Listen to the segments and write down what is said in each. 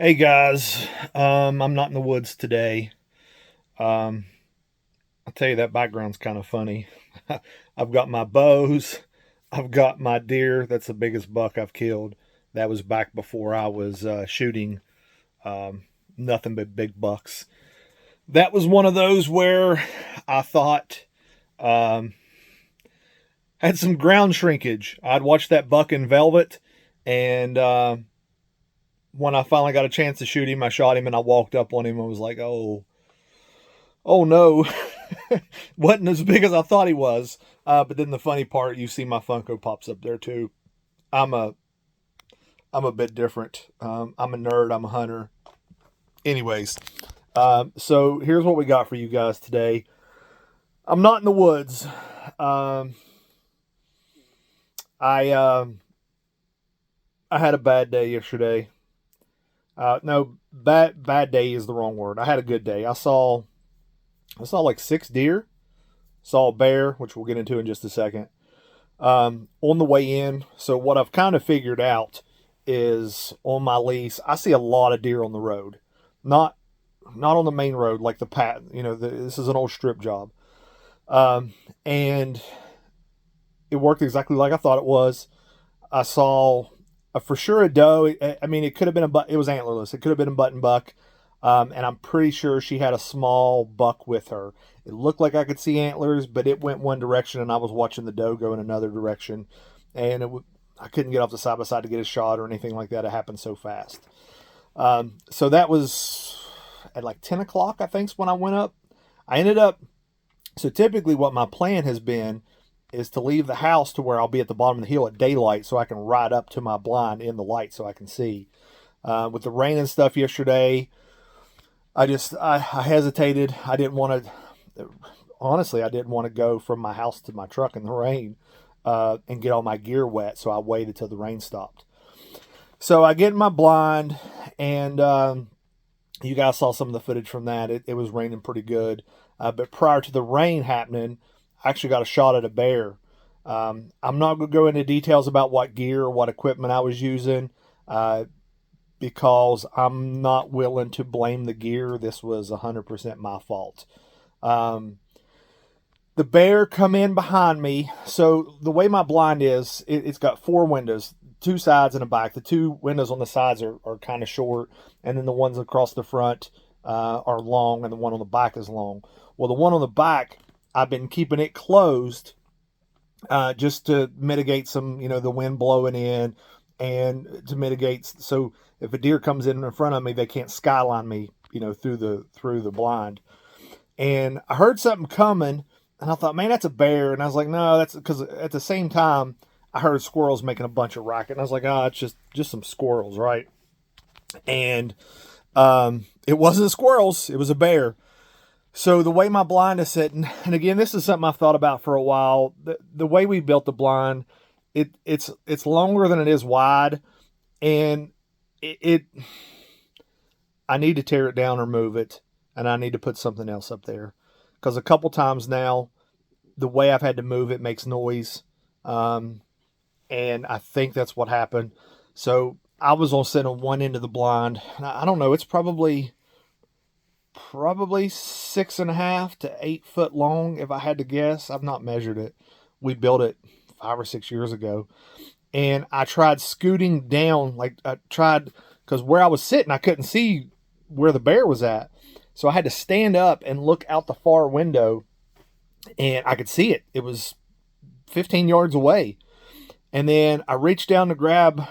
Hey guys, I'm not in the woods today. Um, I'll tell you that background's kind of funny. I've got my bows. I've got my deer. That's the biggest buck I've killed. That was back before I was shooting um, nothing but big bucks. That was one of those where I thought um, had some ground shrinkage. I'd watched that buck in velvet, and when I finally got a chance to shoot him, I shot him and I walked up on him and was like, oh no, wasn't as big as I thought he was. But then the funny part, you see my Funko pops up there too. I'm a I'm a bit different. I'm a nerd. I'm a hunter. Anyways, so here's what we got for you guys today. I'm not in the woods. Um, I I had a bad day yesterday. No, bad day is the wrong word. I had a good day. I saw like 6 deer. Saw a bear, which we'll get into in just a second. On the way in. So what I've kind of figured out is on my lease, I see a lot of deer on the road, not not on the main road like the pat. This is an old strip job, and it worked exactly like I thought it was. I saw for sure a doe. I mean, it could have been it was antlerless. It could have been a button buck, and I'm pretty sure she had a small buck with her. It looked like I could see antlers, but it went one direction, and I was watching the doe go in another direction, and I couldn't get off the side by side to get a shot or anything like that. It happened so fast. So that was at like 10 o'clock, I think, is when I went up. I ended up, so typically what my plan has been is to leave the house to where I'll be at the bottom of the hill at daylight so I can ride up to my blind in the light so I can see. With the rain and stuff yesterday, I hesitated. I didn't want to, honestly, I didn't want to go from my house to my truck in the rain and get all my gear wet, so I waited till the rain stopped. So I get in my blind, and you guys saw some of the footage from that. It was raining pretty good. But prior to the rain happening, I actually got a shot at a bear. I'm not going to go into details about what gear or what equipment I was using because I'm not willing to blame the gear. This was 100% my fault. Um, the bear come in behind me. So the way my blind is, it's got four windows, two sides and a back. The two windows on the sides are kind of short, and then the ones across the front are long, and the one on the back is long. Well, the one on the back, I've been keeping it closed just to mitigate some, the wind blowing in, and to mitigate. So if a deer comes in front of me, they can't skyline me, through the blind. And I heard something coming, and I thought, man, that's a bear. And I was like, no, that's because at the same time, I heard squirrels making a bunch of racket, and I was like, it's just some squirrels, right? And it wasn't squirrels; it was a bear. So the way my blind is sitting, and again, this is something I've thought about for a while. The way we built the blind, it's longer than it is wide, and it I need to tear it down or move it, and I need to put something else up there because a couple times now, the way I've had to move it makes noise, um, and I think that's what happened. So I was on sitting on one end of the blind. And I don't know. It's probably 6.5 to 8 foot long, if I had to guess. I've not measured it. We built it 5 or 6 years ago, and I tried scooting down. Like I tried because where I was sitting, I couldn't see where the bear was at, so I had to stand up and look out the far window, and I could see it. It was 15 yards away, and then I reached down to grab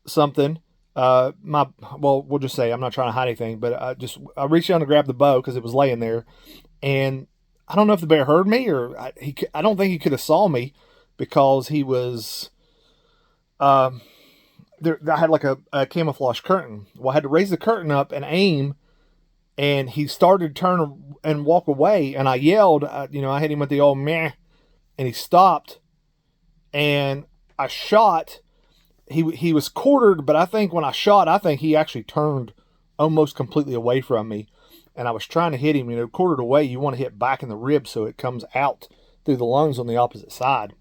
something. My well, we'll just say I'm not trying to hide anything, but I reached down to grab the bow because it was laying there, and I don't know if the bear heard me or I don't think he could have saw me because he was there. I had like a camouflage curtain. Well, I had to raise the curtain up and aim, and he started to turn and walk away, and I yelled. I hit him with the old meh, and he stopped, and I shot. He was quartered, but I think when I shot, I think he actually turned almost completely away from me, and I was trying to hit him. Quartered away, you want to hit back in the ribs so it comes out through the lungs on the opposite side.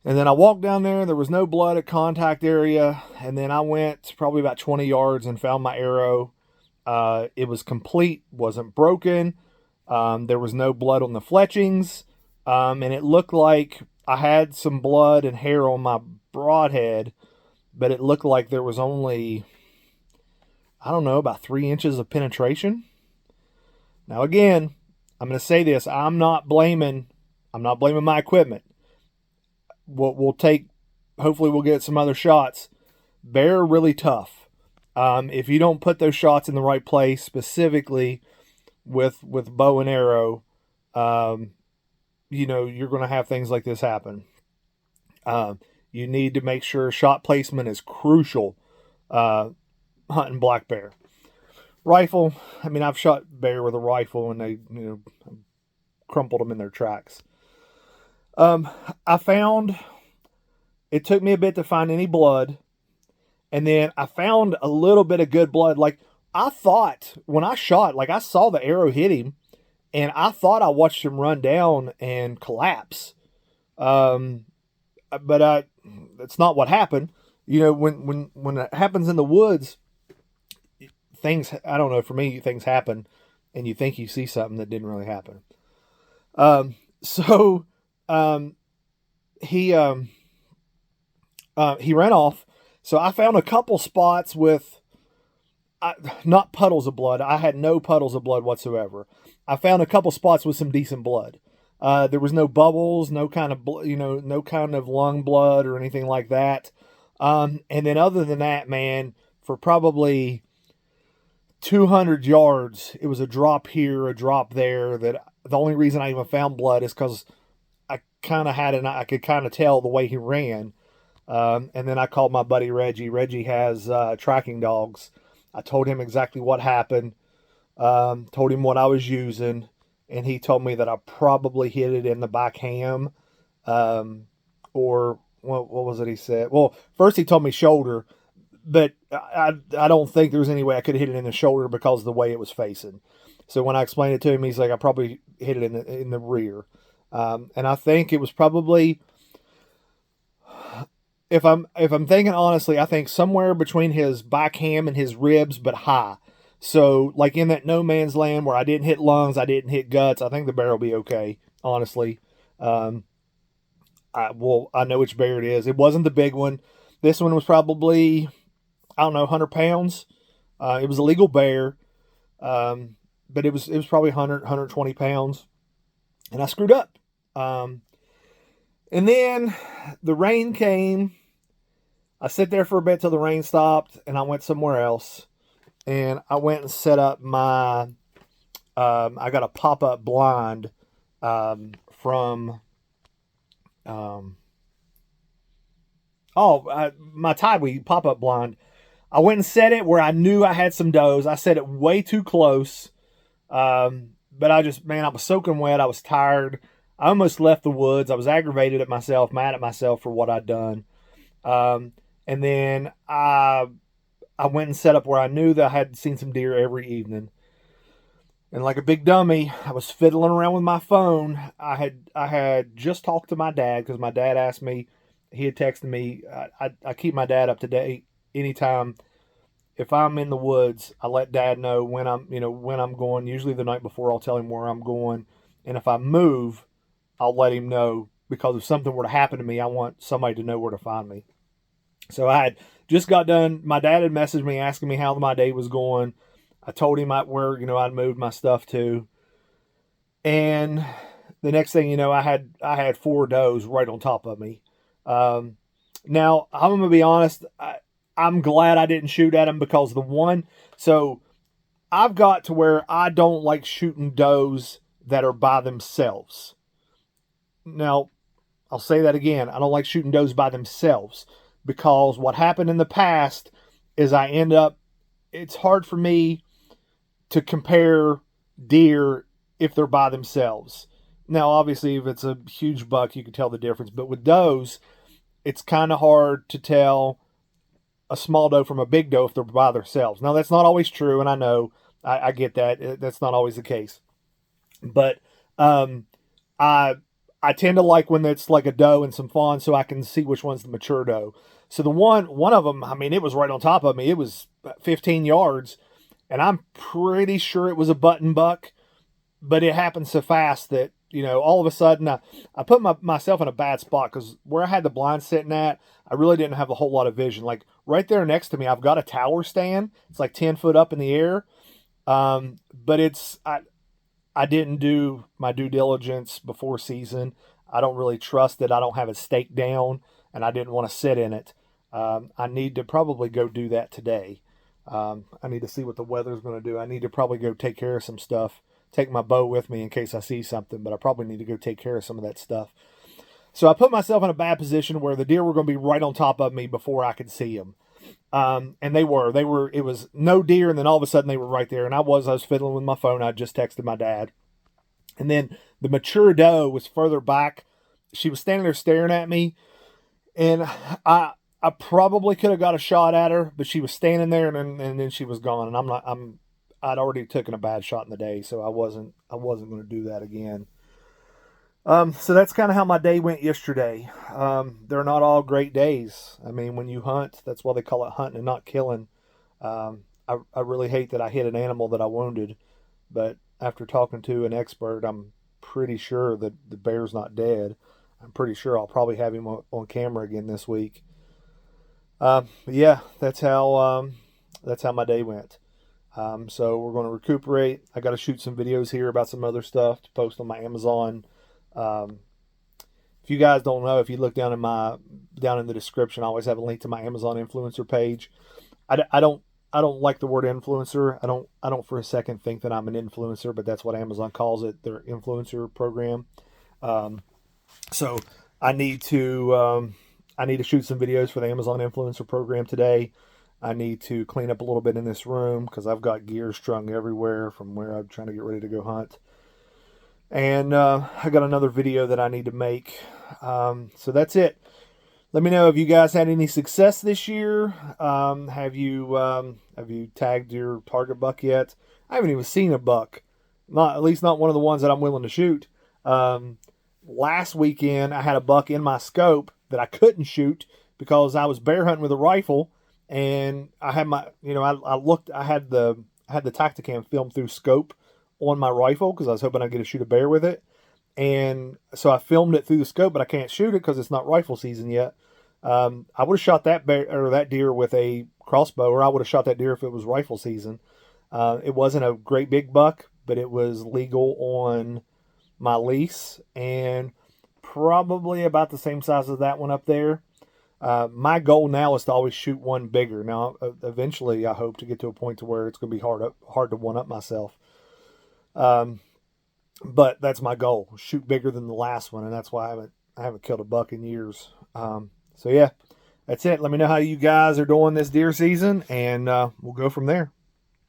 And then I walked down there. There was no blood at contact area. And then I went probably about 20 yards and found my arrow. It was complete, wasn't broken. There was no blood on the fletchings. And it looked like I had some blood and hair on my broadhead, but it looked like there was only, I don't know, about 3 inches of penetration. Now, again, I'm going to say this. I'm not blaming my equipment. We'll take, hopefully we'll get some other shots. Bear are really tough. If you don't put those shots in the right place, specifically with bow and arrow, you're going to have things like this happen. You need to make sure shot placement is crucial hunting black bear. Rifle, I mean, I've shot bear with a rifle and they, crumpled them in their tracks. I found, it took me a bit to find any blood. And then I found a little bit of good blood. Like, I thought when I shot, like, I saw the arrow hit him and I thought I watched him run down and collapse. But that's not what happened. When it happens in the woods, things, I don't know, for me, things happen and you think you see something that didn't really happen. He ran off. So I found a couple spots with not puddles of blood. I had no puddles of blood whatsoever. I found a couple spots with some decent blood. There was no bubbles, no kind of no kind of lung blood or anything like that. And then other than that, man, for probably 200 yards, it was a drop here, a drop there. That the only reason I even found blood is because I could kind of tell the way he ran. And then I called my buddy Reggie. Reggie has tracking dogs. I told him exactly what happened. Told him what I was using, and he told me that I probably hit it in the back ham, or what was it he said? Well, first he told me shoulder, but I don't think there was any way I could hit it in the shoulder because of the way it was facing. So when I explained it to him, he's like, I probably hit it in the rear, and I think it was probably. If I'm thinking honestly, I think somewhere between his back ham and his ribs, but high. So like in that no man's land where I didn't hit lungs, I didn't hit guts, I think the bear will be okay, honestly. I know which bear it is. It wasn't the big one. This one was probably, I don't know, 100 pounds. It was a legal bear, but it was probably 120 pounds. And I screwed up. And then the rain came. I sat there for a bit till the rain stopped, and I went somewhere else. And I went and set up my, I got a pop-up blind from, my Tideweed pop-up blind. I went and set it where I knew I had some does. I set it way too close. But I was soaking wet. I was tired. I almost left the woods. I was aggravated at myself, mad at myself for what I'd done. And then I went and set up where I knew that I had seen some deer every evening. And like a big dummy, I was fiddling around with my phone. I had just talked to my dad because my dad asked me, he had texted me. I keep my dad up to date anytime. If I'm in the woods, I let dad know when I'm going. Usually the night before, I'll tell him where I'm going. And if I move, I'll let him know, because if something were to happen to me, I want somebody to know where to find me. So I had just got done. My dad had messaged me asking me how my day was going. I told him where I'd moved my stuff to. And the next thing you know, I had 4 does right on top of me. Now, I'm going to be honest. I'm glad I didn't shoot at them, because so I've got to where I don't like shooting does that are by themselves. Now, I'll say that again. I don't like shooting does by themselves, because what happened in the past is it's hard for me to compare deer if they're by themselves. Now, obviously, if it's a huge buck, you can tell the difference. But with does, it's kind of hard to tell a small doe from a big doe if they're by themselves. Now, that's not always true, and I know, I get that. That's not always the case. But I I tend to like when it's like a doe and some fawn, so I can see which one's the mature doe. So the one of them, I mean, it was right on top of me. It was 15 yards, and I'm pretty sure it was a button buck, but it happened so fast that, all of a sudden I put myself in a bad spot because where I had the blind sitting at, I really didn't have a whole lot of vision. Like right there next to me, I've got a tower stand. It's like 10 foot up in the air. But I didn't do my due diligence before season. I don't really trust it. I don't have it staked down, and I didn't want to sit in it. I need to probably go do that today. I need to see what the weather's going to do. I need to probably go take care of some stuff. Take my bow with me in case I see something, but I probably need to go take care of some of that stuff. So I put myself in a bad position where the deer were going to be right on top of me before I could see them. And they were, it was no deer. And then all of a sudden they were right there. And I was fiddling with my phone. I just texted my dad. And then the mature doe was further back. She was standing there staring at me. And I probably could have got a shot at her, but she was standing there and then she was gone. And I'd already taken a bad shot in the day. So I wasn't going to do that again. So that's kind of how my day went yesterday. They're not all great days. I mean, when you hunt, that's why they call it hunting and not killing. I really hate that I hit an animal that I wounded, but after talking to an expert, I'm pretty sure that the bear's not dead. I'm pretty sure I'll probably have him on camera again this week. Yeah, that's how my day went. So we're going to recuperate. I got to shoot some videos here about some other stuff to post on my Amazon. If you guys don't know, if you look down in the description, I always have a link to my Amazon influencer page. I don't like the word influencer. I don't for a second think that I'm an influencer, but that's what Amazon calls it, their influencer program. So I need to shoot some videos for the Amazon influencer program today. I need to clean up a little bit in this room because I've got gear strung everywhere from where I'm trying to get ready to go hunt. And I got another video that I need to make. So that's it. Let me know if you guys had any success this year. Have you tagged your target buck yet? I haven't even seen a buck. At least not one of the ones that I'm willing to shoot. Last weekend I had a buck in my scope that I couldn't shoot because I was bear hunting with a rifle, and I had my, I had the Tactacam film through scope on my rifle because I was hoping I'd get to shoot a bear with it. And so I filmed it through the scope, but I can't shoot it because it's not rifle season yet. I would have shot that bear or that deer with a crossbow, or I would have shot that deer if it was rifle season. It wasn't a great big buck, but it was legal on my lease and probably about the same size as that one up there. My goal now is to always shoot one bigger. Now, eventually, I hope to get to a point to where it's going to be hard to one up myself. But that's my goal: shoot bigger than the last one, and that's why I haven't killed a buck in years. So yeah, that's it. Let me know how you guys are doing this deer season, and we'll go from there.